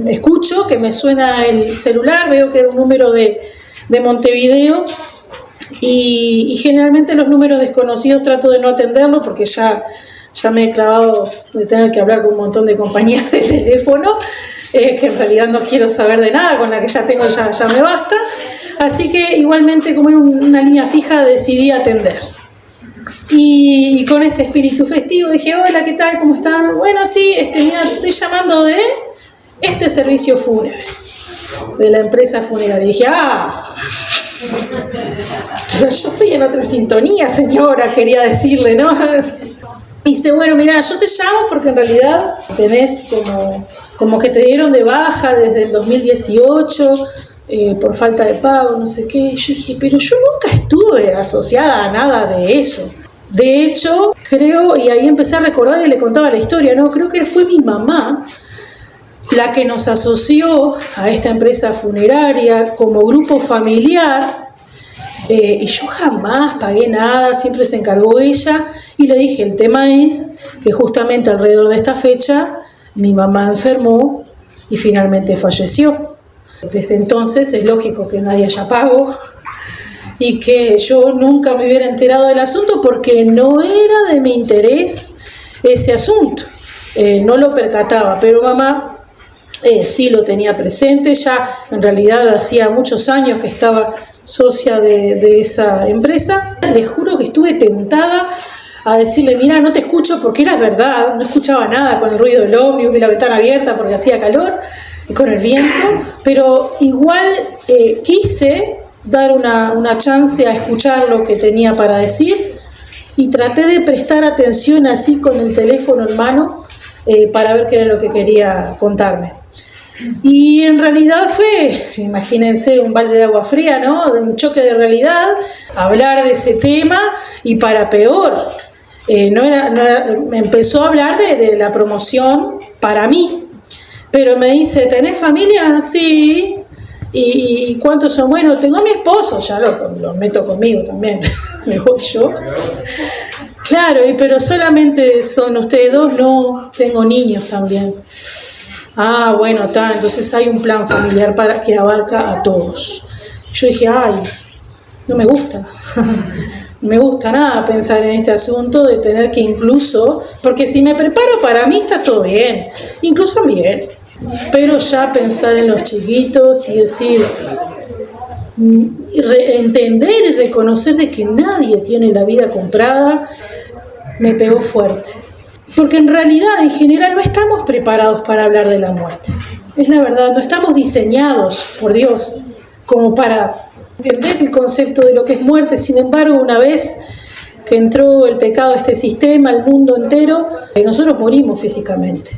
escucho que me suena el celular, veo que era un número de Montevideo, y generalmente los números desconocidos trato de no atenderlo porque ya me he clavado de tener que hablar con un montón de compañías de teléfono, que en realidad no quiero saber de nada, con la que ya tengo ya me basta. Así que igualmente, como era una línea fija, decidí atender. Y con este espíritu festivo dije: hola, ¿qué tal? ¿Cómo están? Bueno, sí, mira, te estoy llamando de este servicio fúnebre, de la empresa funeraria. Y dije: pero yo estoy en otra sintonía, señora, quería decirle, ¿no? Y dice: bueno, mira, yo te llamo porque en realidad tenés como que te dieron de baja desde el 2018 por falta de pago, no sé qué. Y yo dije: pero yo nunca estuve asociada a nada de eso. De hecho, creo, y ahí empecé a recordar y le contaba la historia, ¿no? Creo que fue mi mamá la que nos asoció a esta empresa funeraria como grupo familiar, y yo jamás pagué nada, siempre se encargó ella, y le dije: el tema es que justamente alrededor de esta fecha mi mamá enfermó y finalmente falleció. Desde entonces es lógico que nadie haya pago y que yo nunca me hubiera enterado del asunto porque no era de mi interés ese asunto, no lo percataba, pero mamá sí lo tenía presente. Ya en realidad hacía muchos años que estaba socia de esa empresa. Le juro que estuve tentada a decirle: mira, no te escucho, porque era verdad, no escuchaba nada con el ruido del ómnibus y la ventana abierta porque hacía calor y con el viento, pero igual quise dar una chance a escuchar lo que tenía para decir y traté de prestar atención así con el teléfono en mano para ver qué era lo que quería contarme. Y en realidad fue, imagínense, un balde de agua fría, ¿no? Un choque de realidad, hablar de ese tema, y para peor, me empezó a hablar de la promoción para mí, pero me dice: ¿tenés familia? Sí. ¿Y cuántos son? Bueno, tengo a mi esposo, ya lo meto conmigo también, me voy yo. Claro, pero solamente son ustedes dos. No, tengo niños también. Bueno, está, entonces hay un plan familiar para que abarca a todos. Yo dije: no me gusta, no me gusta nada pensar en este asunto de tener que incluso, porque si me preparo para mí está todo bien, incluso bien, pero ya pensar en los chiquitos y decir, entender y reconocer de que nadie tiene la vida comprada, me pegó fuerte. Porque en realidad, en general, no estamos preparados para hablar de la muerte. Es la verdad, no estamos diseñados por Dios como para entender el concepto de lo que es muerte. Sin embargo, una vez que entró el pecado a este sistema, al mundo entero, nosotros morimos físicamente.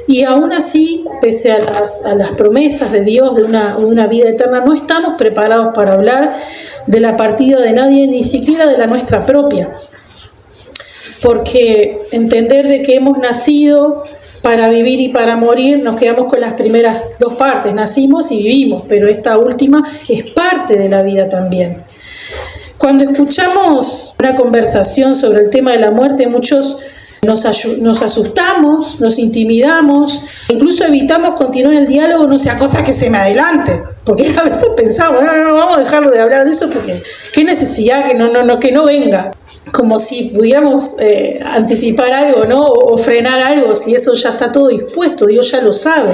Y aún así, pese a las promesas de Dios de una vida eterna, no estamos preparados para hablar de la partida de nadie, ni siquiera de la nuestra propia. Porque entender de que hemos nacido para vivir y para morir, nos quedamos con las primeras dos partes: nacimos y vivimos, pero esta última es parte de la vida también. Cuando escuchamos una conversación sobre el tema de la muerte, muchos nos asustamos, nos intimidamos, incluso evitamos continuar el diálogo, no sea cosa que se me adelante, porque a veces pensamos: no, vamos a dejarlo de hablar de eso porque qué necesidad, que no venga, como si pudiéramos anticipar algo, ¿no? O frenar algo, si eso ya está todo dispuesto, Dios ya lo sabe.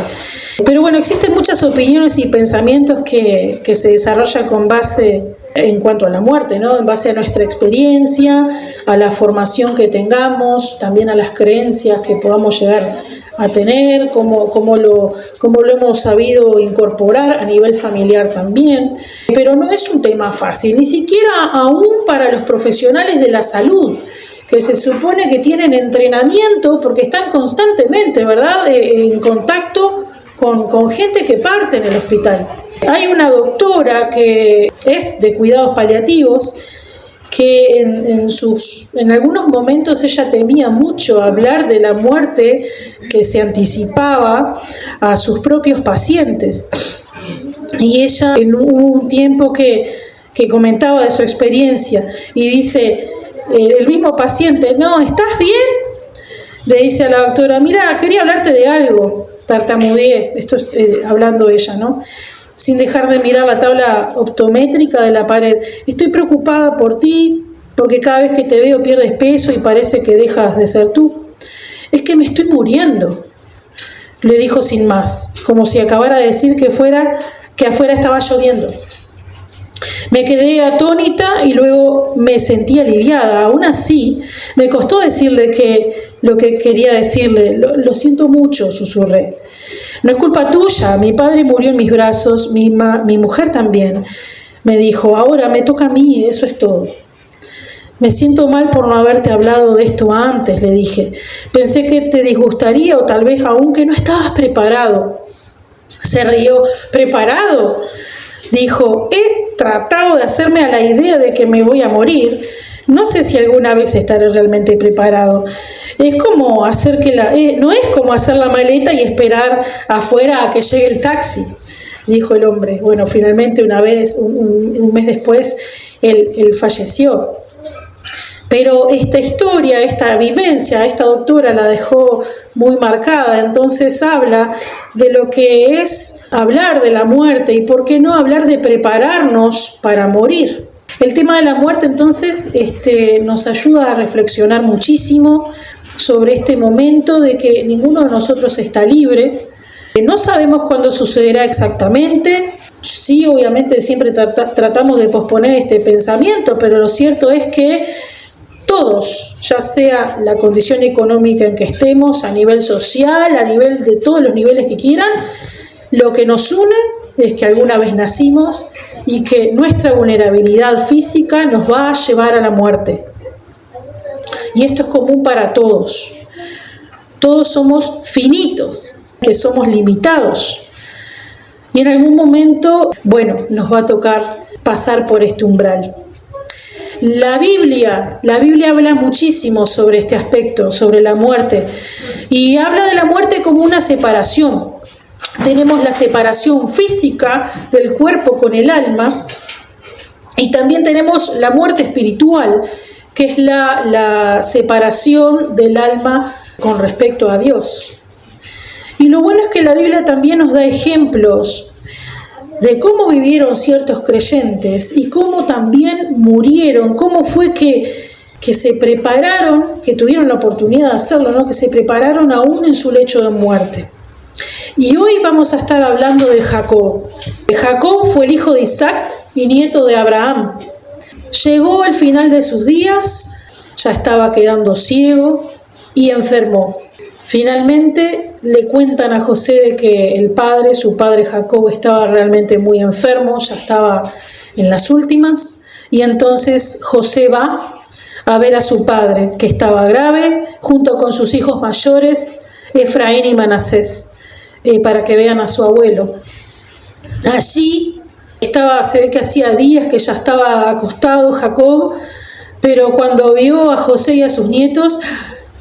Pero bueno, existen muchas opiniones y pensamientos que se desarrollan con base en cuanto a la muerte, ¿no? En base a nuestra experiencia, a la formación que tengamos, también a las creencias que podamos llegar a tener, cómo lo hemos sabido incorporar a nivel familiar también. Pero no es un tema fácil, ni siquiera aún para los profesionales de la salud, que se supone que tienen entrenamiento porque están constantemente, ¿verdad?, en contacto con gente que parte en el hospital. Hay una doctora que es de cuidados paliativos que en algunos momentos ella temía mucho hablar de la muerte que se anticipaba a sus propios pacientes. Y ella en un tiempo que comentaba de su experiencia y dice, el mismo paciente: no, ¿estás bien? Le dice a la doctora: mira, quería hablarte de algo. tartamudeé, esto es hablando ella, ¿no? Sin dejar de mirar la tabla optométrica de la pared. Estoy preocupada por ti, porque cada vez que te veo pierdes peso y parece que dejas de ser tú. Es que me estoy muriendo, le dijo sin más, como si acabara de decir que afuera estaba lloviendo. Me quedé atónita y luego me sentí aliviada. Aún así, me costó decirle lo que quería decirle. Lo siento mucho, susurré. No es culpa tuya, mi padre murió en mis brazos, mi mujer también. Me dijo, ahora me toca a mí, eso es todo. Me siento mal por no haberte hablado de esto antes, le dije. Pensé que te disgustaría o tal vez aún que no estabas preparado. Se rió. ¿Preparado? Dijo, he tratado de hacerme a la idea de que me voy a morir. No sé si alguna vez estaré realmente preparado. Es como hacer no es como hacer la maleta y esperar afuera a que llegue el taxi, dijo el hombre. Bueno, finalmente una vez, un mes después, él falleció. Pero esta historia, esta vivencia, esta doctora la dejó muy marcada. Entonces habla de lo que es hablar de la muerte y por qué no hablar de prepararnos para morir. El tema de la muerte entonces nos ayuda a reflexionar muchísimo sobre este momento de que ninguno de nosotros está libre. No sabemos cuándo sucederá exactamente. Sí, obviamente siempre tratamos de posponer este pensamiento, pero lo cierto es que todos, ya sea la condición económica en que estemos, a nivel social, a nivel de todos los niveles que quieran, lo que nos une es que alguna vez nacimos y que nuestra vulnerabilidad física nos va a llevar a la muerte. Y esto es común para todos. Todos somos finitos, que somos limitados. Y en algún momento, nos va a tocar pasar por este umbral. La Biblia habla muchísimo sobre este aspecto, sobre la muerte, y habla de la muerte como una separación. Tenemos la separación física del cuerpo con el alma, y también tenemos la muerte espiritual, que es la separación del alma con respecto a Dios. Y lo bueno es que la Biblia también nos da ejemplos de cómo vivieron ciertos creyentes y cómo también murieron, cómo fue que se prepararon, que tuvieron la oportunidad de hacerlo, ¿no? Que se prepararon aún en su lecho de muerte. Y hoy vamos a estar hablando de Jacob. Jacob fue el hijo de Isaac y nieto de Abraham. Llegó al final de sus días, ya estaba quedando ciego y enfermó. Finalmente le cuentan a José de que su padre Jacob, estaba realmente muy enfermo, ya estaba en las últimas, y entonces José va a ver a su padre, que estaba grave, junto con sus hijos mayores, Efraín y Manasés, para que vean a su abuelo. Allí se ve que hacía días que ya estaba acostado Jacob, pero cuando vio a José y a sus nietos,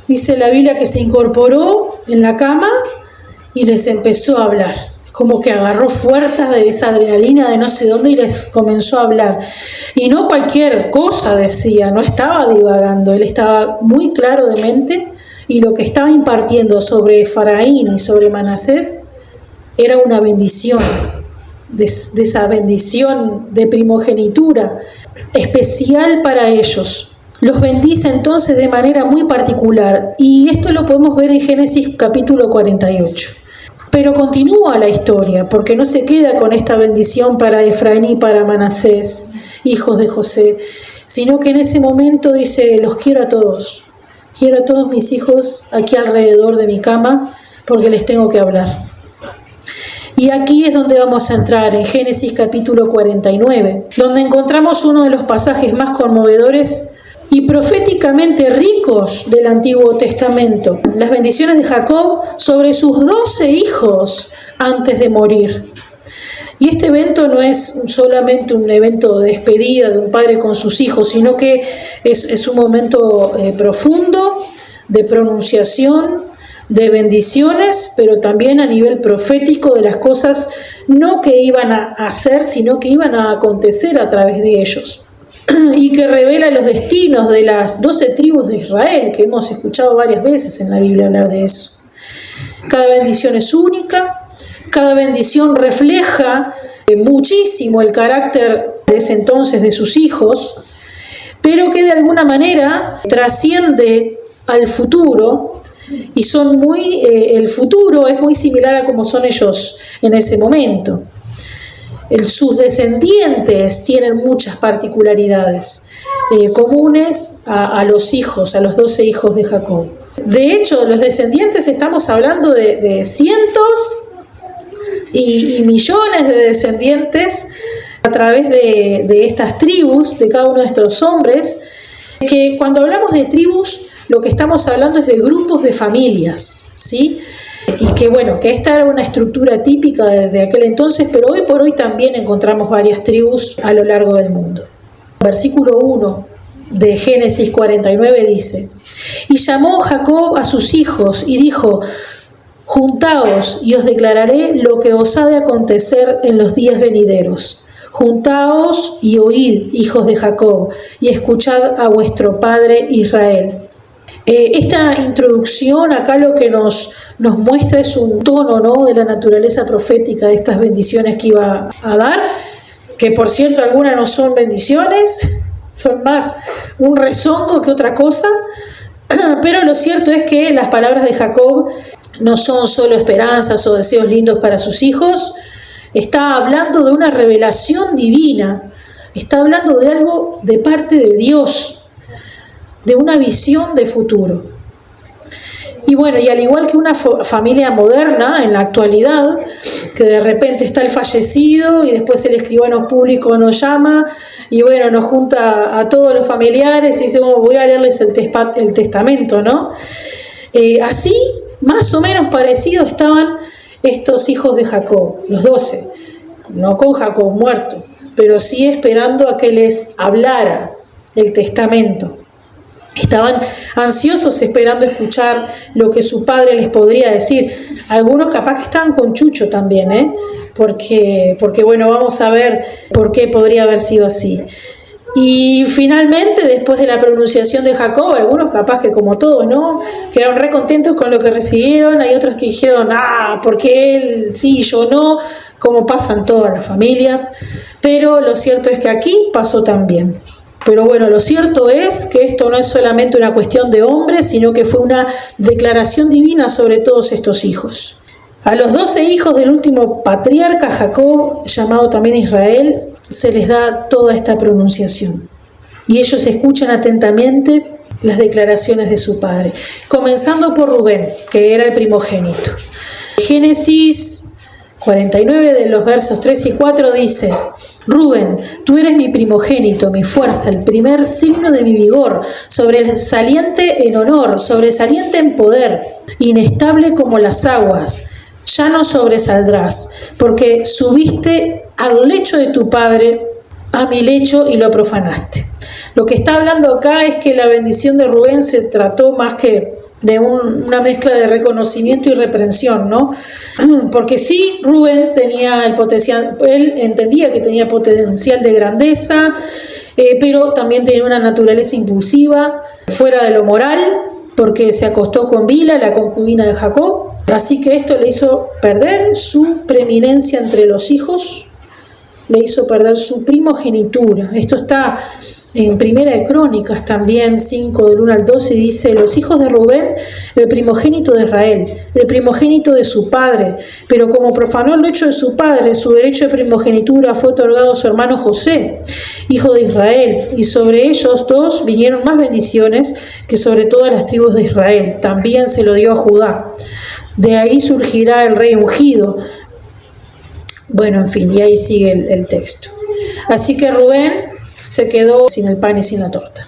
dice la Biblia que se incorporó en la cama y les empezó a hablar. Como que agarró fuerzas de esa adrenalina de no sé dónde y les comenzó a hablar. Y no cualquier cosa decía, no estaba divagando, él estaba muy claro de mente y lo que estaba impartiendo sobre Efraín y sobre Manasés era una bendición, de esa bendición de primogenitura especial para ellos. Los bendice entonces de manera muy particular, y esto lo podemos ver en Génesis capítulo 48. Pero continúa la historia, porque no se queda con esta bendición para Efraín y para Manasés, hijos de José, sino que en ese momento dice, los quiero a todos mis hijos aquí alrededor de mi cama, porque les tengo que hablar. Y aquí es donde vamos a entrar, en Génesis capítulo 49, donde encontramos uno de los pasajes más conmovedores y proféticamente ricos del Antiguo Testamento, las bendiciones de Jacob sobre sus 12 hijos antes de morir. Y este evento no es solamente un evento de despedida de un padre con sus hijos, sino que es un momento profundo de pronunciación, de bendiciones, pero también a nivel profético de las cosas no que iban a hacer, sino que iban a acontecer a través de ellos. Y que revela los destinos de las 12 tribus de Israel, que hemos escuchado varias veces en la Biblia hablar de eso. Cada bendición es única, cada bendición refleja muchísimo el carácter de ese entonces de sus hijos, pero que de alguna manera trasciende al futuro y son el futuro es muy similar a como son ellos en ese momento. Sus descendientes tienen muchas particularidades comunes a los hijos, a los 12 hijos de Jacob. De hecho, los descendientes estamos hablando de cientos y millones de descendientes a través de estas tribus, de cada uno de estos hombres, que cuando hablamos de tribus, lo que estamos hablando es de grupos de familias, ¿sí? Y que que esta era una estructura típica de aquel entonces, pero hoy por hoy también encontramos varias tribus a lo largo del mundo. Versículo 1 de Génesis 49 dice: y llamó Jacob a sus hijos y dijo: juntaos y os declararé lo que os ha de acontecer en los días venideros. Juntaos y oíd, hijos de Jacob, y escuchad a vuestro padre Israel. Esta introducción acá lo que nos muestra es un tono, ¿no?, de la naturaleza profética de estas bendiciones que iba a dar, que por cierto algunas no son bendiciones, son más un rezongo que otra cosa, pero lo cierto es que las palabras de Jacob no son solo esperanzas o deseos lindos para sus hijos, está hablando de una revelación divina, está hablando de algo de parte de Dios, de una visión de futuro. Y y al igual que una familia moderna en la actualidad, que de repente está el fallecido y después el escribano público nos llama y nos junta a todos los familiares y dice: voy a leerles el testamento, ¿no? Así, más o menos parecido estaban estos hijos de Jacob, los 12, no con Jacob muerto, pero sí esperando a que les hablara el testamento. Estaban ansiosos esperando escuchar lo que su padre les podría decir. Algunos capaz que estaban con Chucho también, porque vamos a ver por qué podría haber sido así. Y finalmente, después de la pronunciación de Jacob, algunos capaz que como todos, ¿no?, quedaron re contentos con lo que recibieron. Hay otros que dijeron: porque él sí, yo no, como pasan todas las familias. Pero lo cierto es que aquí pasó también. Pero lo cierto es que esto no es solamente una cuestión de hombres, sino que fue una declaración divina sobre todos estos hijos. A los 12 hijos del último patriarca Jacob, llamado también Israel, se les da toda esta pronunciación. Y ellos escuchan atentamente las declaraciones de su padre, comenzando por Rubén, que era el primogénito. Génesis 49, de los versos 3 y 4 dice: Rubén, tú eres mi primogénito, mi fuerza, el primer signo de mi vigor, sobresaliente en honor, sobresaliente en poder, inestable como las aguas. Ya no sobresaldrás, porque subiste al lecho de tu padre, a mi lecho, y lo profanaste. Lo que está hablando acá es que la bendición de Rubén se trató más que de una mezcla de reconocimiento y reprensión, ¿no? Porque sí, Rubén tenía el potencial, él entendía que tenía potencial de grandeza, pero también tenía una naturaleza impulsiva, fuera de lo moral, porque se acostó con Bila, la concubina de Jacob. Así que esto le hizo perder su preeminencia entre los hijos, le hizo perder su primogenitura. Esto está en Primera de Crónicas también, 5 del 1 al 12, dice: los hijos de Rubén, el primogénito de Israel, el primogénito de su padre, pero como profanó el lecho de su padre, su derecho de primogenitura fue otorgado a su hermano José, hijo de Israel, y sobre ellos dos vinieron más bendiciones que sobre todas las tribus de Israel. También se lo dio a Judá. De ahí surgirá el rey ungido. En fin, y ahí sigue el texto. Así que Rubén se quedó sin el pan y sin la torta.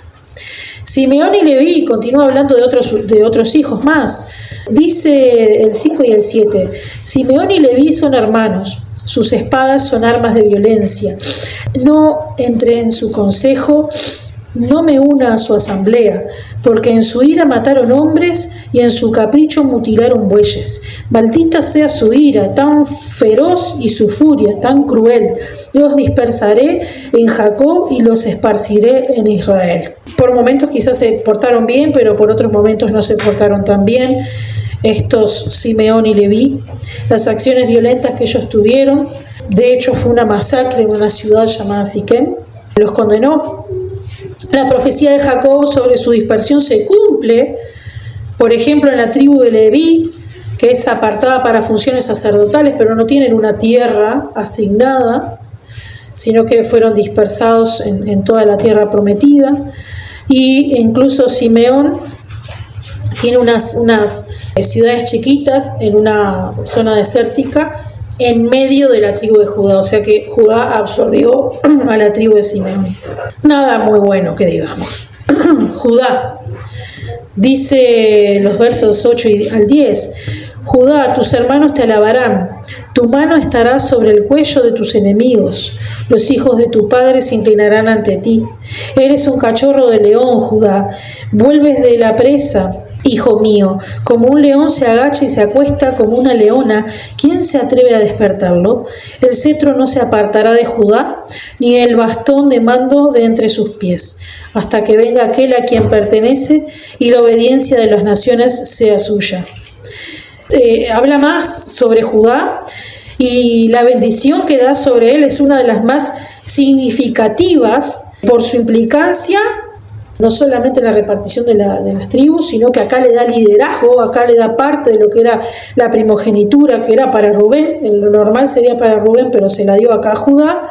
Simeón y Leví, continúa hablando de otros hijos más. Dice el 5 y el 7: Simeón y Leví son hermanos, sus espadas son armas de violencia. No entré en su consejo, no me una a su asamblea, porque en su ira mataron hombres y en su capricho mutilaron bueyes. Maldita sea su ira tan feroz y su furia tan cruel. Los dispersaré en Jacob y los esparciré en Israel. Por momentos quizás se portaron bien, pero por otros momentos no se portaron tan bien. estos Simeón y Leví, las acciones violentas que ellos tuvieron. De hecho, fue una masacre en una ciudad llamada Siquem, los condenó. La profecía de Jacob sobre su dispersión se cumple, por ejemplo, en la tribu de Leví, que es apartada para funciones sacerdotales, pero no tienen una tierra asignada, sino que fueron dispersados en toda la tierra prometida. Y incluso Simeón tiene unas ciudades chiquitas en una zona desértica en medio de la tribu de Judá, o sea que Judá absorbió a la tribu de Simeón. Nada muy bueno que digamos. Judá, dice los versos 8 al 10, Judá, tus hermanos te alabarán, tu mano estará sobre el cuello de tus enemigos, los hijos de tu padre se inclinarán ante ti. Eres un cachorro de león, Judá, vuelves de la presa. Hijo mío, como un león se agacha y se acuesta como una leona, ¿quién se atreve a despertarlo? El cetro no se apartará de Judá, ni el bastón de mando de entre sus pies, hasta que venga aquel a quien pertenece y la obediencia de las naciones sea suya. Habla más sobre Judá y la bendición que da sobre él es una de las más significativas por su implicancia, no solamente en la repartición de las tribus, sino que acá le da liderazgo, acá le da parte de lo que era la primogenitura, que era para Rubén, en lo normal sería para Rubén, pero se la dio acá a Judá,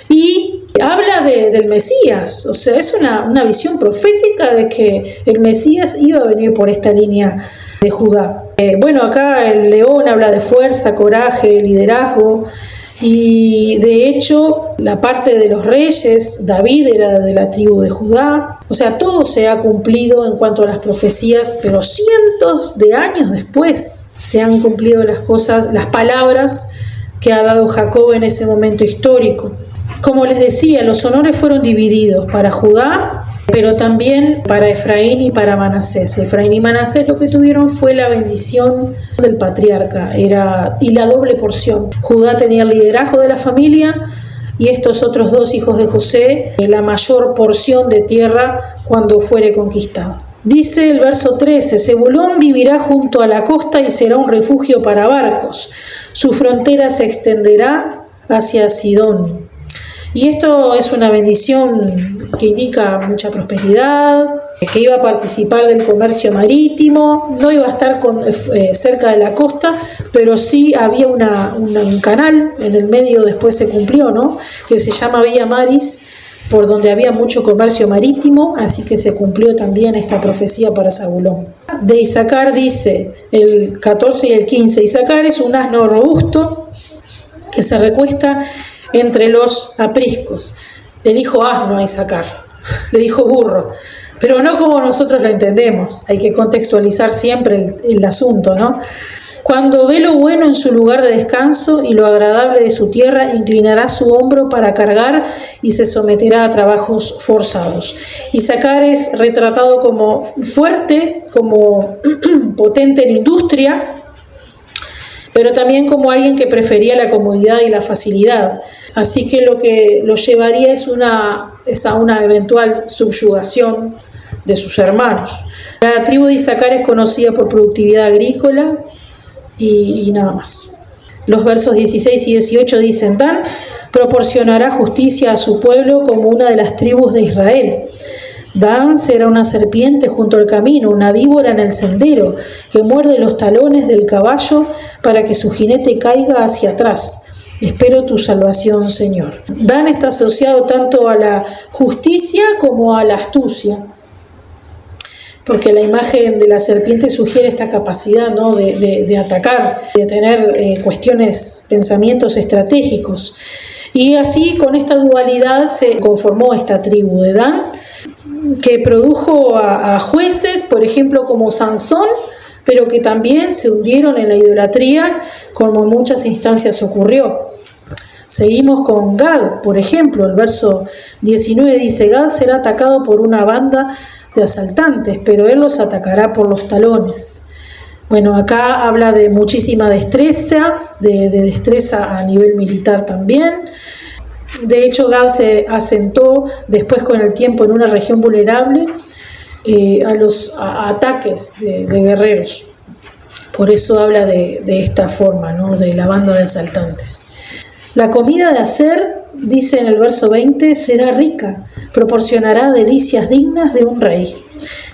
y habla del Mesías, o sea, es una visión profética de que el Mesías iba a venir por esta línea de Judá. Bueno, acá el león habla de fuerza, coraje, liderazgo, y de hecho la parte de los reyes, David era de la tribu de Judá, o sea, todo se ha cumplido en cuanto a las profecías, pero cientos de años después se han cumplido las cosas, las palabras que ha dado Jacob en ese momento histórico. Como les decía, los honores fueron divididos para Judá, pero también para Efraín y para Manasés. Efraín y Manasés lo que tuvieron fue la bendición del patriarca, y la doble porción. Judá tenía el liderazgo de la familia y estos otros dos hijos de José, la mayor porción de tierra cuando fuere conquistado. Dice el verso 13, Zebulón vivirá junto a la costa y será un refugio para barcos. Su frontera se extenderá hacia Sidón. Y esto es una bendición que indica mucha prosperidad, que iba a participar del comercio marítimo, no iba a estar cerca de la costa, pero sí había un canal en el medio, después se cumplió, ¿no?, que se llama Vía Maris, por donde había mucho comercio marítimo, así que se cumplió también esta profecía para Zabulón. De Isaacar dice el 14 y el 15, Isaacar es un asno robusto que se recuesta entre los apriscos. Le dijo asno a Isaacar, le dijo burro, pero no como nosotros lo entendemos, hay que contextualizar siempre el asunto, ¿no? Cuando ve lo bueno en su lugar de descanso y lo agradable de su tierra, inclinará su hombro para cargar y se someterá a trabajos forzados. Isaacar es retratado como fuerte, como potente en industria, pero también como alguien que prefería la comodidad y la facilidad. Así que lo que lo llevaría es a una eventual subyugación de sus hermanos. La tribu de Isaacar es conocida por productividad agrícola y nada más. Los versos 16 y 18 dicen, Dan proporcionará justicia a su pueblo como una de las tribus de Israel. Dan será una serpiente junto al camino, una víbora en el sendero, que muerde los talones del caballo para que su jinete caiga hacia atrás. Espero tu salvación, Señor. Dan está asociado tanto a la justicia como a la astucia, porque la imagen de la serpiente sugiere esta capacidad, ¿no?, de atacar, de tener pensamientos estratégicos. Y así, con esta dualidad, se conformó esta tribu de Dan, que produjo a jueces, por ejemplo, como Sansón, pero que también se hundieron en la idolatría, como en muchas instancias ocurrió. Seguimos con Gad, por ejemplo, el verso 19 dice, Gad será atacado por una banda de asaltantes, pero él los atacará por los talones. Bueno, acá habla de muchísima destreza, de destreza a nivel militar también. De hecho, Gad se asentó después con el tiempo en una región vulnerable a los ataques de guerreros. Por eso habla de esta forma, ¿no? De la banda de asaltantes. La comida de Aser, dice en el verso 20, será rica, proporcionará delicias dignas de un rey.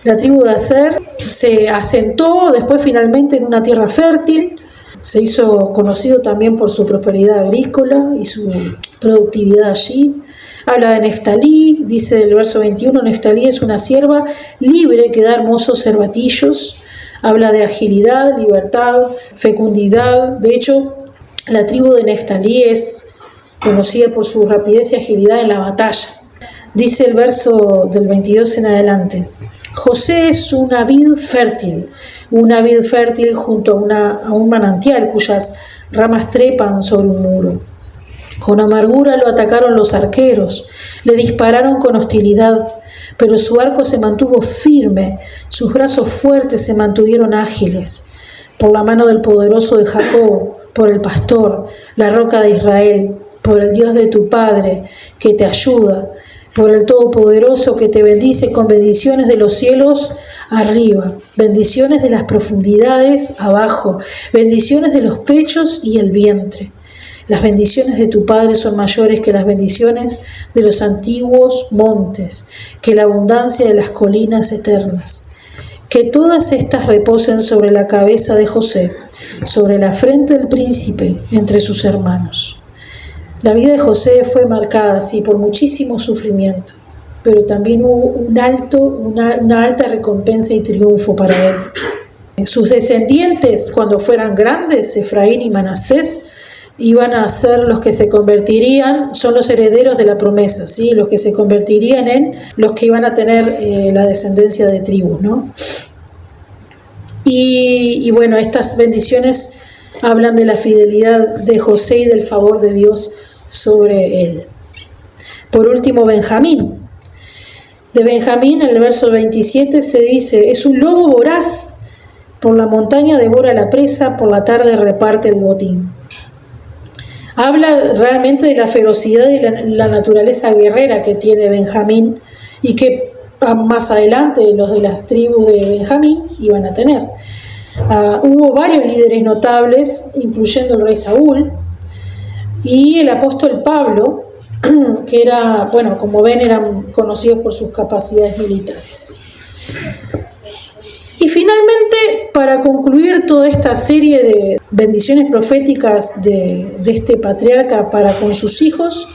La tribu de Aser se asentó después finalmente en una tierra fértil, se hizo conocido también por su prosperidad agrícola y su productividad allí. Habla de Neftalí, dice el verso 21, Neftalí es una sierva libre que da hermosos cervatillos. Habla de agilidad, libertad, fecundidad. De hecho, la tribu de Neftalí es conocida por su rapidez y agilidad en la batalla. Dice el verso del 22 en adelante, José es una vid fértil junto a un manantial cuyas ramas trepan sobre un muro. Con amargura lo atacaron los arqueros, le dispararon con hostilidad, pero su arco se mantuvo firme, sus brazos fuertes se mantuvieron ágiles. Por la mano del poderoso de Jacob, por el pastor, la roca de Israel, por el Dios de tu Padre, que te ayuda, por el Todopoderoso que te bendice con bendiciones de los cielos arriba, bendiciones de las profundidades abajo, bendiciones de los pechos y el vientre. Las bendiciones de tu Padre son mayores que las bendiciones de los antiguos montes, que la abundancia de las colinas eternas. Que todas estas reposen sobre la cabeza de José, sobre la frente del príncipe entre sus hermanos. La vida de José fue marcada, sí, por muchísimo sufrimiento, pero también hubo una alta recompensa y triunfo para él. Sus descendientes, cuando fueran grandes, Efraín y Manasés, iban a ser los que se convertirían, son los herederos de la promesa, ¿sí? Los que se convertirían en los que iban a tener la descendencia de tribus, ¿no? Y bueno, estas bendiciones hablan de la fidelidad de José y del favor de Dios sobre él. Por último, Benjamín. De Benjamín, en el verso 27 se dice, es un lobo voraz, por la montaña devora la presa, por la tarde reparte el botín. Habla realmente de la ferocidad y la naturaleza guerrera que tiene Benjamín y que más adelante los de las tribus de Benjamín iban a tener. Hubo varios líderes notables, incluyendo el rey Saúl y el apóstol Pablo, que era, bueno, como ven, eran conocidos por sus capacidades militares. Y finalmente, para concluir toda esta serie de bendiciones proféticas de este patriarca para con sus hijos,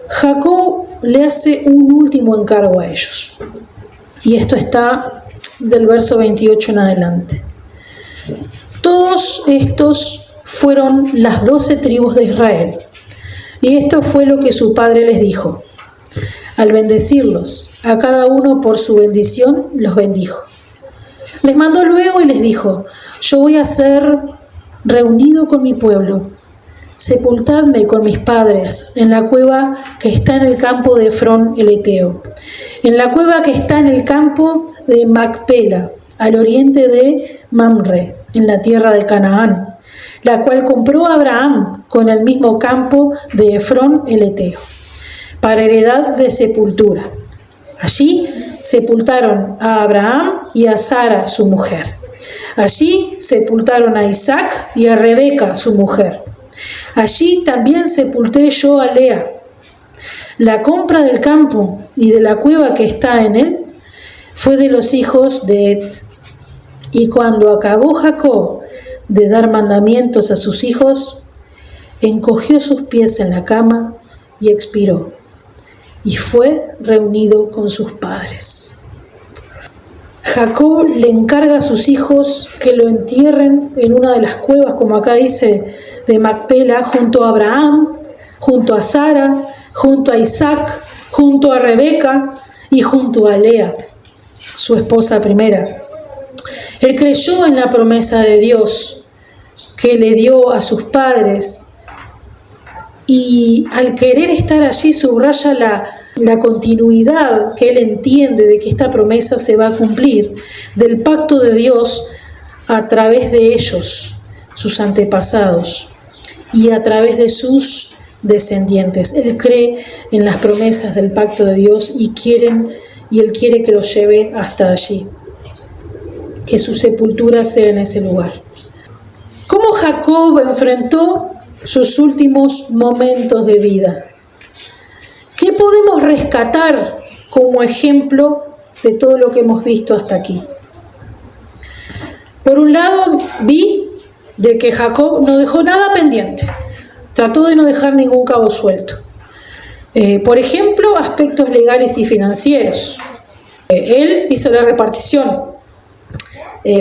Jacob le hace un último encargo a ellos. Y esto está del verso 28 en adelante. Todos estos fueron las 12 tribus de Israel. Y esto fue lo que su padre les dijo. Al bendecirlos, a cada uno por su bendición, los bendijo. Les mandó luego y les dijo, yo voy a ser reunido con mi pueblo. Sepultadme con mis padres en la cueva que está en el campo de Efrón el Eteo, en la cueva que está en el campo de Macpela, al oriente de Mamre, en la tierra de Canaán, la cual compró Abraham con el mismo campo de Efrón el Eteo, para heredad de sepultura. Allí sepultaron a Abraham y a Sara, su mujer. Allí sepultaron a Isaac y a Rebeca, su mujer. Allí también sepulté yo a Lea. La compra del campo y de la cueva que está en él fue de los hijos de Et. Y cuando acabó Jacob de dar mandamientos a sus hijos, encogió sus pies en la cama y expiró. Y fue reunido con sus padres. Jacob le encarga a sus hijos que lo entierren en una de las cuevas, como acá dice, de Macpela, junto a Abraham, junto a Sara, junto a Isaac, junto a Rebeca y junto a Lea, su esposa primera. Él creyó en la promesa de Dios que le dio a sus padres y al querer estar allí subraya la continuidad que él entiende de que esta promesa se va a cumplir, del pacto de Dios a través de ellos, sus antepasados, y a través de sus descendientes. Él cree en las promesas del pacto de Dios y él quiere que los lleve hasta allí, que su sepultura sea en ese lugar. ¿Cómo Jacob enfrentó sus últimos momentos de vida? ¿Qué podemos rescatar como ejemplo de todo lo que hemos visto hasta aquí? Por un lado, vi de que Jacob no dejó nada pendiente, trató de no dejar ningún cabo suelto. Por ejemplo, aspectos legales y financieros. Él hizo la repartición.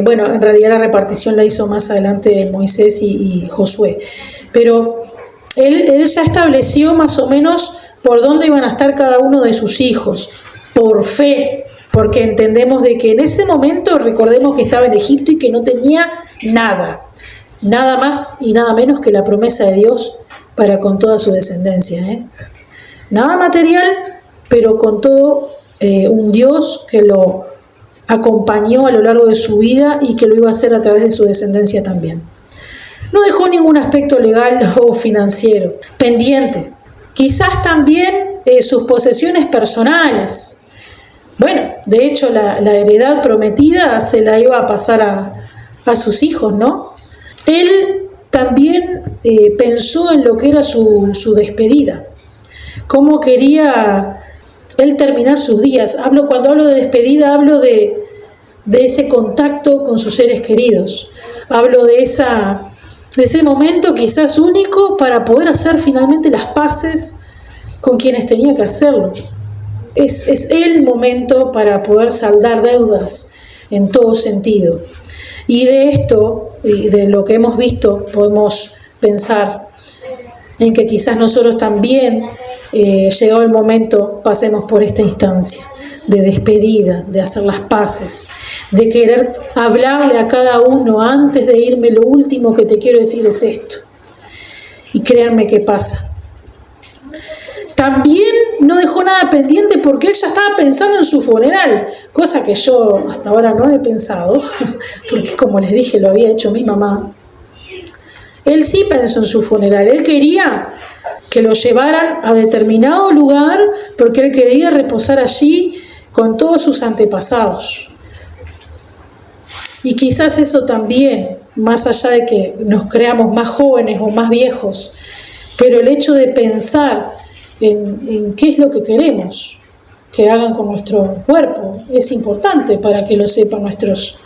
Bueno, en realidad la repartición la hizo más adelante Moisés y Josué. Pero él ya estableció más o menos por dónde iban a estar cada uno de sus hijos, por fe, porque entendemos de que en ese momento, recordemos que estaba en Egipto y que no tenía nada más y nada menos que la promesa de Dios para con toda su descendencia. Nada material, pero con todo un Dios que lo acompañó a lo largo de su vida y que lo iba a hacer a través de su descendencia también. No dejó ningún aspecto legal o financiero pendiente. Quizás también sus posesiones personales. Bueno, de hecho la heredad prometida se la iba a pasar a sus hijos, ¿no? Él también pensó en lo que era su despedida, cómo quería él terminar sus días. Cuando hablo de despedida, hablo de ese contacto con sus seres queridos. Hablo de ese momento quizás único para poder hacer finalmente las paces con quienes tenía que hacerlo. Es el momento para poder saldar deudas en todo sentido. Y de esto, y de lo que hemos visto, podemos pensar en que quizás nosotros también, llegado el momento, pasemos por esta instancia de despedida, de hacer las paces, de querer hablarle a cada uno antes de irme. Lo último que te quiero decir es esto. Y créanme que pasa. También no dejó nada pendiente porque él ya estaba pensando en su funeral, cosa que yo hasta ahora no he pensado, porque como les dije, lo había hecho mi mamá. Él sí pensó en su funeral, él quería que lo llevaran a determinado lugar porque él quería reposar allí con todos sus antepasados. Y quizás eso también, más allá de que nos creamos más jóvenes o más viejos, pero el hecho de pensar en qué es lo que queremos que hagan con nuestro cuerpo es importante para que lo sepan los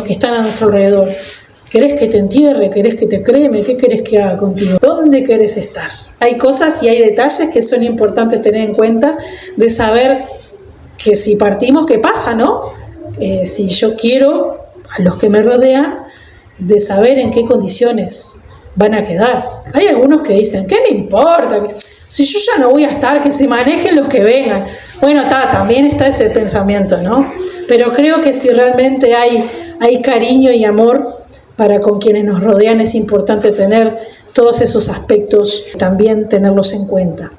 que están a nuestro alrededor. ¿Querés que te entierre? ¿Querés que te creme? ¿Qué querés que haga contigo? ¿Dónde querés estar? Hay cosas y hay detalles que son importantes tener en cuenta, de saber que si partimos, ¿qué pasa, no? Si yo quiero a los que me rodean, de saber en qué condiciones van a quedar. Hay algunos que dicen, ¿qué me importa? Si yo ya no voy a estar, que se manejen los que vengan. Bueno, también está ese pensamiento, ¿no? Pero creo que si realmente hay cariño y amor para con quienes nos rodean, es importante tener todos esos aspectos, también tenerlos en cuenta.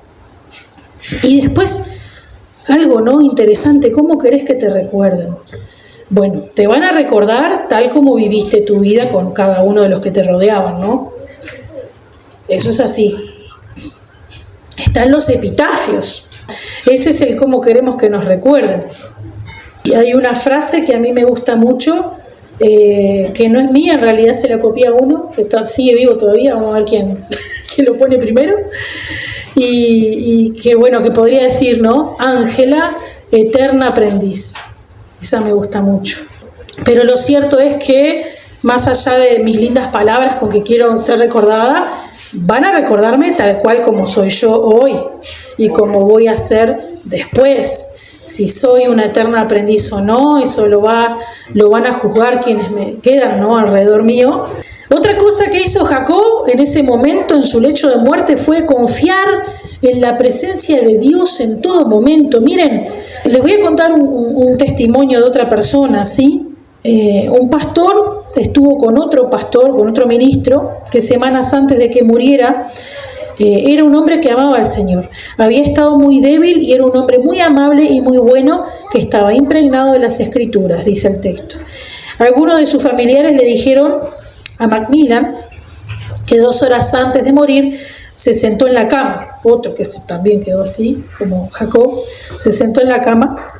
Y después, algo, ¿no? Interesante, ¿cómo querés que te recuerden? Bueno, te van a recordar tal como viviste tu vida con cada uno de los que te rodeaban, ¿no? Eso es así. Están los epitafios. Ese es el cómo queremos que nos recuerden. Y hay una frase que a mí me gusta mucho, que no es mía, en realidad se la copié a uno, que sigue vivo todavía, vamos a ver quién lo pone primero. Y que bueno, que podría decir, ¿no? Ángela, eterna aprendiz. Esa me gusta mucho. Pero lo cierto es que, más allá de mis lindas palabras con que quiero ser recordada, van a recordarme tal cual como soy yo hoy y como voy a ser después. Si soy una eterna aprendiz o no, eso lo van a juzgar quienes me quedan, ¿no?, alrededor mío. Otra cosa que hizo Jacob en ese momento, en su lecho de muerte, fue confiar en la presencia de Dios en todo momento. Miren, les voy a contar un testimonio de otra persona, ¿sí? Un pastor estuvo con otro pastor, con otro ministro, que semanas antes de que muriera, era un hombre que amaba al Señor. Había estado muy débil y era un hombre muy amable y muy bueno, que estaba impregnado de las Escrituras, dice el texto. Algunos de sus familiares le dijeron a Macmillan que 2 horas antes de morir se sentó en la cama. Otro que también quedó así, como Jacob, se sentó en la cama.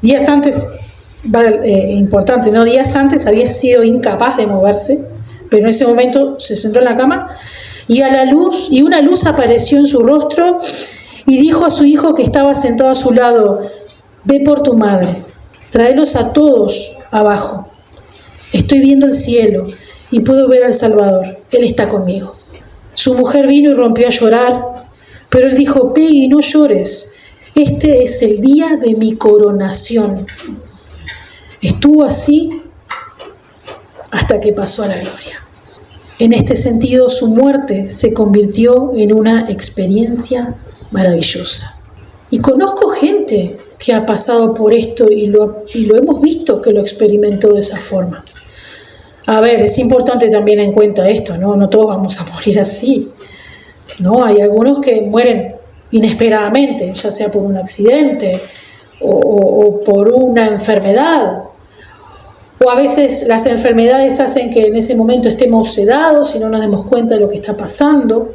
Días antes importante, ¿no? Días antes había sido incapaz de moverse, pero en ese momento se sentó en la cama y una luz apareció en su rostro y dijo a su hijo que estaba sentado a su lado: ve por tu madre, tráelos a todos abajo. Estoy viendo el cielo y puedo ver al Salvador, Él está conmigo. Su mujer vino y rompió a llorar, pero él dijo: Peggy, no llores, este es el día de mi coronación. Estuvo así hasta que pasó a la gloria. En este sentido, su muerte se convirtió en una experiencia maravillosa. Y conozco gente que ha pasado por esto y lo hemos visto que lo experimentó de esa forma. A ver, es importante también en cuenta esto, ¿no? No todos vamos a morir así, ¿no? Hay algunos que mueren inesperadamente, ya sea por un accidente o por una enfermedad. O a veces las enfermedades hacen que en ese momento estemos sedados y no nos demos cuenta de lo que está pasando.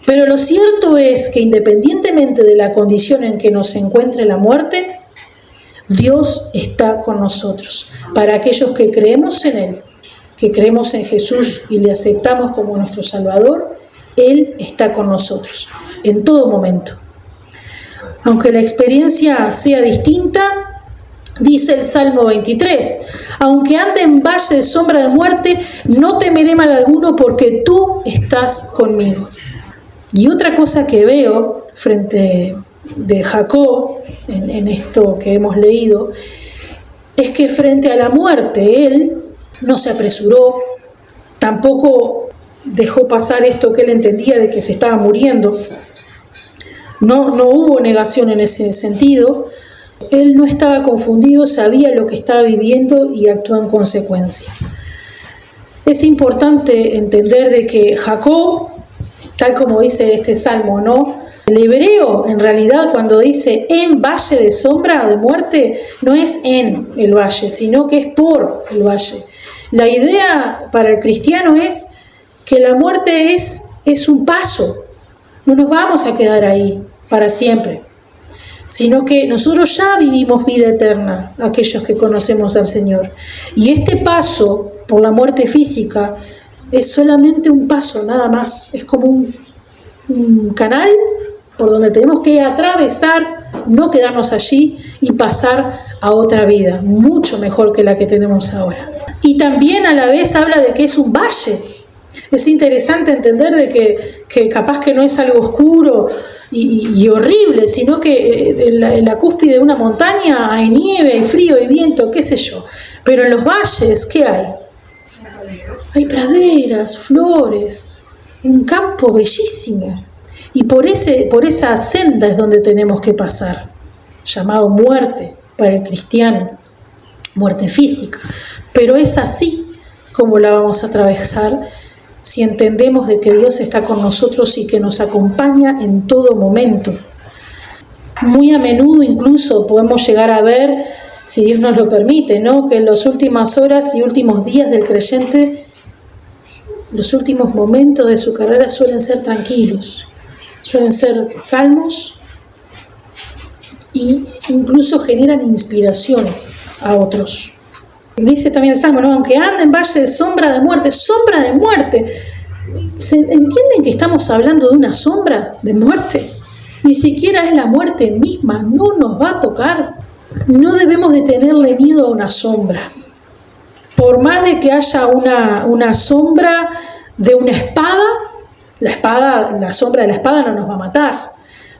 Pero lo cierto es que independientemente de la condición en que nos encuentre la muerte, Dios está con nosotros. Para aquellos que creemos en Él, que creemos en Jesús y le aceptamos como nuestro Salvador, Él está con nosotros en todo momento. Aunque la experiencia sea distinta, dice el Salmo 23, aunque ande en valle de sombra de muerte, no temeré mal alguno porque tú estás conmigo. Y otra cosa que veo frente de Jacob, en esto que hemos leído, es que frente a la muerte él no se apresuró, tampoco dejó pasar esto que él entendía de que se estaba muriendo. No hubo negación en ese sentido. Él no estaba confundido, sabía lo que estaba viviendo y actuó en consecuencia. Es importante entender de que Jacob, tal como dice este salmo, ¿no? El hebreo, en realidad, cuando dice en valle de sombra de muerte, no es en el valle, sino que es por el valle. La idea para el cristiano es que la muerte es un paso. No nos vamos a quedar ahí para siempre, sino que nosotros ya vivimos vida eterna, aquellos que conocemos al Señor. Y este paso por la muerte física es solamente un paso, nada más. Es como un canal por donde tenemos que atravesar, no quedarnos allí y pasar a otra vida, mucho mejor que la que tenemos ahora. Y también a la vez habla de que es un valle. Es interesante entender de que capaz que no es algo oscuro y horrible, sino que en la cúspide de una montaña hay nieve, hay frío, hay viento, qué sé yo. Pero en los valles, ¿qué hay? Hay praderas, flores, un campo bellísimo. Y por esa senda es donde tenemos que pasar, llamado muerte para el cristiano, muerte física. Pero es así como la vamos a atravesar si entendemos de que Dios está con nosotros y que nos acompaña en todo momento. Muy a menudo incluso podemos llegar a ver, si Dios nos lo permite, ¿no?, que en las últimas horas y últimos días del creyente, los últimos momentos de su carrera suelen ser tranquilos, suelen ser calmos e incluso generan inspiración a otros. Dice también el Salmo, ¿no?, aunque ande en valle de sombra de muerte. ¿Se entienden que estamos hablando de una sombra de muerte? Ni siquiera es la muerte misma, no nos va a tocar. No debemos de tenerle miedo a una sombra. Por más de que haya una sombra de una espada, la sombra de la espada no nos va a matar.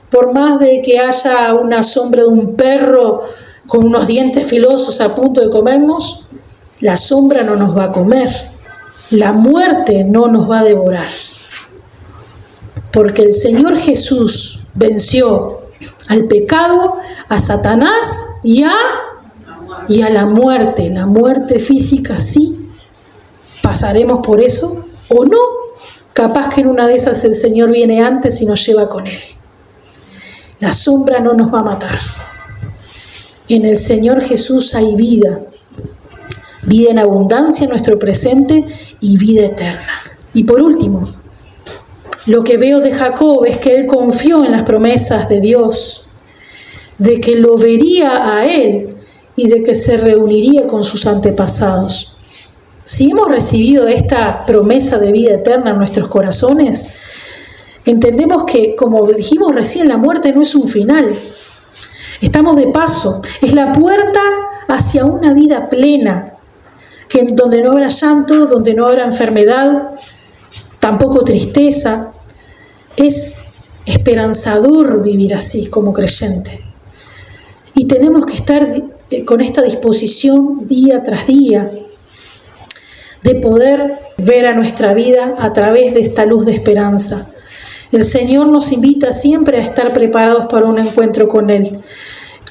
Por más de que haya una sombra de un perro con unos dientes filosos a punto de comernos, la sombra no nos va a comer. La muerte no nos va a devorar. Porque el Señor Jesús venció al pecado, a Satanás y a la muerte física. Sí, pasaremos por eso o no. Capaz que en una de esas el Señor viene antes y nos lleva con Él. La sombra no nos va a matar. En el Señor Jesús hay vida en abundancia en nuestro presente y vida eterna. Y por último, lo que veo de Jacob es que él confió en las promesas de Dios, de que lo vería a él y de que se reuniría con sus antepasados. Si hemos recibido esta promesa de vida eterna en nuestros corazones, entendemos que, como dijimos recién, la muerte no es un final. Estamos de paso, es la puerta hacia una vida plena, donde no habrá llanto, donde no habrá enfermedad, tampoco tristeza. Es esperanzador vivir así como creyente. Y tenemos que estar con esta disposición día tras día de poder ver a nuestra vida a través de esta luz de esperanza. El Señor nos invita siempre a estar preparados para un encuentro con Él,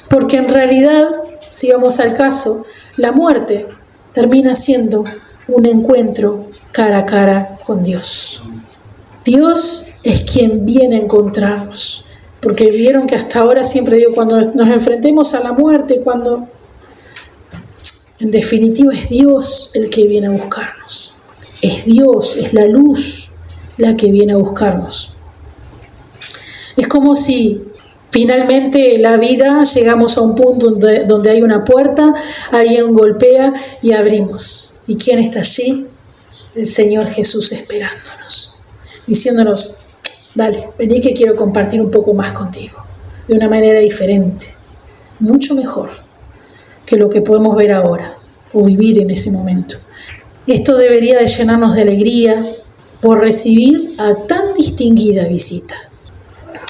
porque en realidad, si vamos al caso, la muerte termina siendo un encuentro cara a cara con Dios. Dios es quien viene a encontrarnos, porque vieron que hasta ahora siempre digo, cuando nos enfrentemos a la muerte, cuando en definitiva es Dios el que viene a buscarnos. Es Dios, es la luz la que viene a buscarnos. Es como si finalmente la vida llegamos a un punto donde hay una puerta, alguien golpea y abrimos. ¿Y quién está allí? El Señor Jesús esperándonos, diciéndonos, dale, vení que quiero compartir un poco más contigo, de una manera diferente, mucho mejor que lo que podemos ver ahora o vivir en ese momento. Esto debería de llenarnos de alegría por recibir a tan distinguida visita.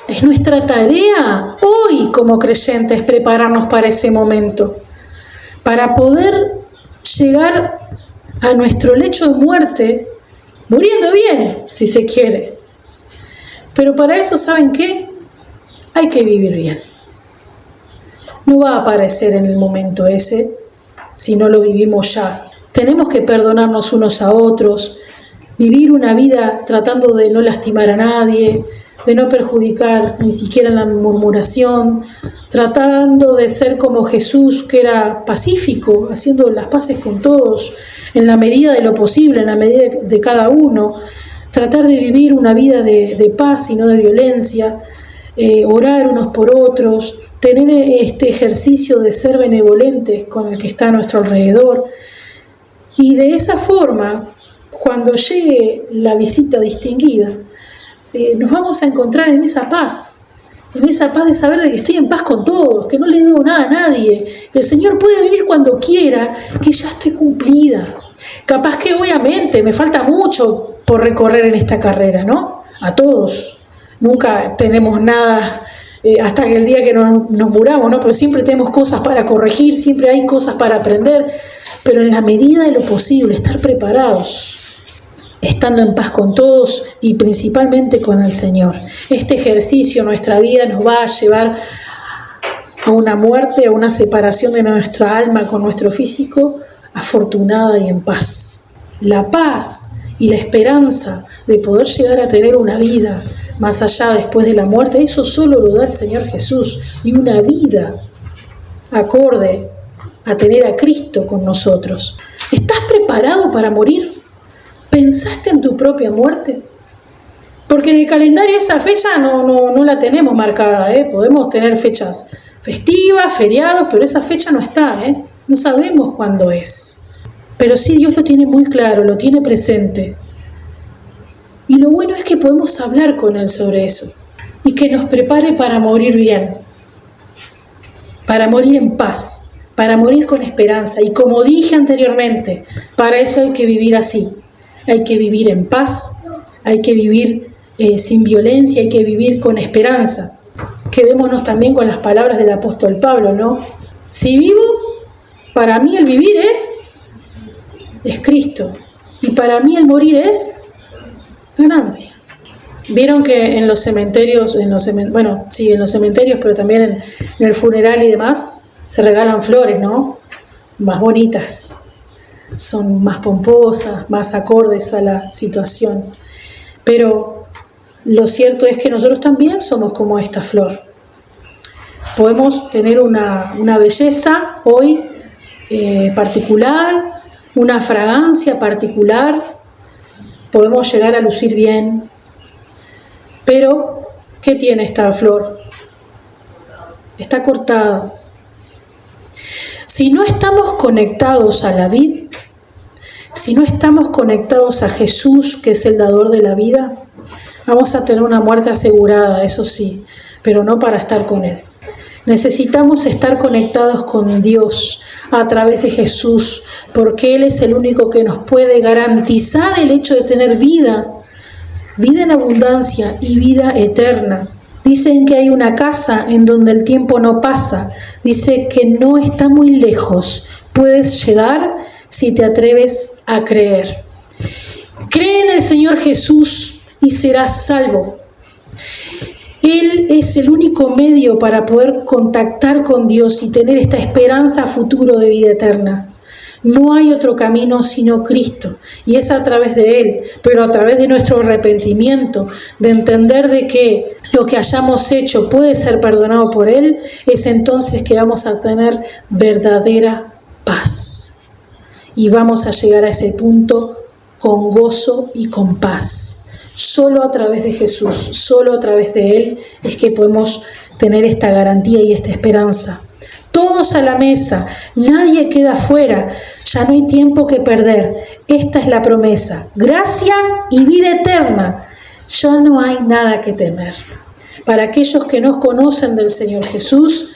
Es nuestra tarea hoy como creyentes prepararnos para ese momento, para poder llegar a nuestro lecho de muerte, muriendo bien, si se quiere. Pero para eso, ¿saben qué? Hay que vivir bien. No va a aparecer en el momento ese si no lo vivimos ya. Tenemos que perdonarnos unos a otros, vivir una vida tratando de no lastimar a nadie, de no perjudicar ni siquiera en la murmuración, tratando de ser como Jesús, que era pacífico, haciendo las paces con todos, en la medida de lo posible, en la medida de cada uno, tratar de vivir una vida de paz y no de violencia, orar unos por otros, tener este ejercicio de ser benevolentes con el que está a nuestro alrededor. Y de esa forma, cuando llegue la visita distinguida, nos vamos a encontrar en esa paz de saber de que estoy en paz con todos, que no le debo nada a nadie, que el Señor puede venir cuando quiera, que ya estoy cumplida. Capaz que obviamente me falta mucho por recorrer en esta carrera, ¿no? A todos. Nunca tenemos nada hasta el día que nos muramos, ¿no? Pero siempre tenemos cosas para corregir, siempre hay cosas para aprender, pero en la medida de lo posible, estar preparados, estando en paz con todos y principalmente con el Señor. Este ejercicio en nuestra vida nos va a llevar a una muerte, a una separación de nuestra alma con nuestro físico, afortunada y en paz. La paz y la esperanza de poder llegar a tener una vida más allá después de la muerte, eso solo lo da el Señor Jesús, y una vida acorde a tener a Cristo con nosotros. ¿Estás preparado para morir? ¿Pensaste en tu propia muerte? Porque en el calendario esa fecha no la tenemos marcada, Podemos tener fechas festivas, feriados, pero esa fecha no está, No sabemos cuándo es. Pero sí, Dios lo tiene muy claro, lo tiene presente. Y lo bueno es que podemos hablar con Él sobre eso. Y que nos prepare para morir bien. Para morir en paz. Para morir con esperanza. Y como dije anteriormente, para eso hay que vivir así. Hay que vivir en paz. Hay que vivir sin violencia. Hay que vivir con esperanza. Quedémonos también con las palabras del apóstol Pablo, ¿no? Si vivo, para mí el vivir es Cristo. Y para mí el morir es ganancia. Vieron que en los cementerios, en los cementerios, pero también en el funeral y demás, se regalan flores, ¿no? Más bonitas, son más pomposas, más acordes a la situación. Pero lo cierto es que nosotros también somos como esta flor. Podemos tener una belleza hoy particular, una fragancia particular, podemos llegar a lucir bien, pero ¿qué tiene esta flor? Está cortada. Si no estamos conectados a la vid, si no estamos conectados a Jesús, que es el dador de la vida, vamos a tener una muerte asegurada, eso sí, pero no para estar con Él. Necesitamos estar conectados con Dios a través de Jesús, porque Él es el único que nos puede garantizar el hecho de tener vida en abundancia y vida eterna. Dicen que hay una casa en donde el tiempo no pasa. Dice que no está muy lejos. Puedes llegar si te atreves a creer. Cree en el Señor Jesús y serás salvo. Él es el único medio para poder contactar con Dios y tener esta esperanza a futuro de vida eterna. No hay otro camino sino Cristo, y es a través de Él, pero a través de nuestro arrepentimiento, de entender de que lo que hayamos hecho puede ser perdonado por Él, es entonces que vamos a tener verdadera paz. Y vamos a llegar a ese punto con gozo y con paz. Solo a través de Jesús, solo a través de Él es que podemos tener esta garantía y esta esperanza. Todos a la mesa, nadie queda fuera, ya no hay tiempo que perder. Esta es la promesa, gracia y vida eterna. Ya no hay nada que temer. Para aquellos que no conocen del Señor Jesús,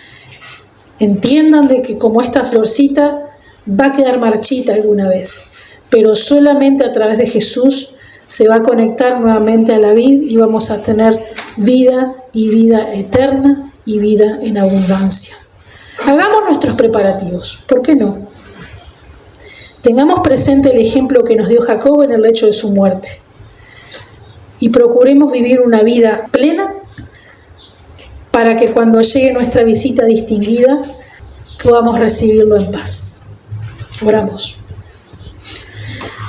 entiendan de que como esta florcita va a quedar marchita alguna vez, pero solamente a través de Jesús se va a conectar nuevamente a la vid y vamos a tener vida y vida eterna y vida en abundancia. Hagamos nuestros preparativos, ¿por qué no? Tengamos presente el ejemplo que nos dio Jacob en el lecho de su muerte y procuremos vivir una vida plena para que cuando llegue nuestra visita distinguida podamos recibirlo en paz. Oramos.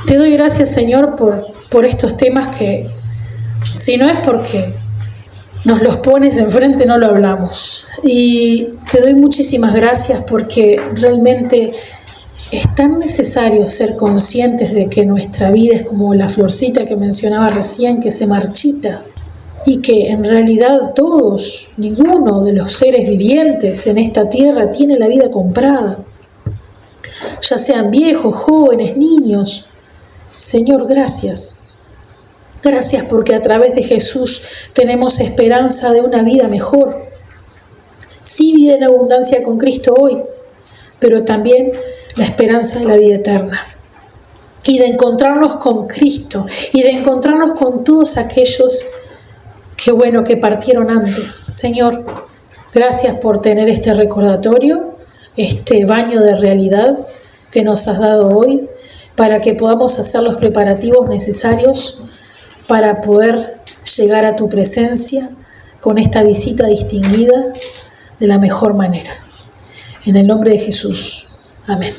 Te doy gracias, Señor, por estos temas que, si no es porque nos los pones enfrente, no lo hablamos. Y te doy muchísimas gracias porque realmente es tan necesario ser conscientes de que nuestra vida es como la florcita que mencionaba recién, que se marchita, y que en realidad todos, ninguno de los seres vivientes en esta tierra tiene la vida comprada, ya sean viejos, jóvenes, niños. Señor, gracias. Gracias porque a través de Jesús tenemos esperanza de una vida mejor. Sí, vida en abundancia con Cristo hoy, pero también la esperanza de la vida eterna. Y de encontrarnos con Cristo y de encontrarnos con todos aquellos que partieron antes. Señor, gracias por tener este recordatorio, este baño de realidad que nos has dado hoy, para que podamos hacer los preparativos necesarios para poder llegar a tu presencia con esta visita distinguida de la mejor manera. En el nombre de Jesús. Amén.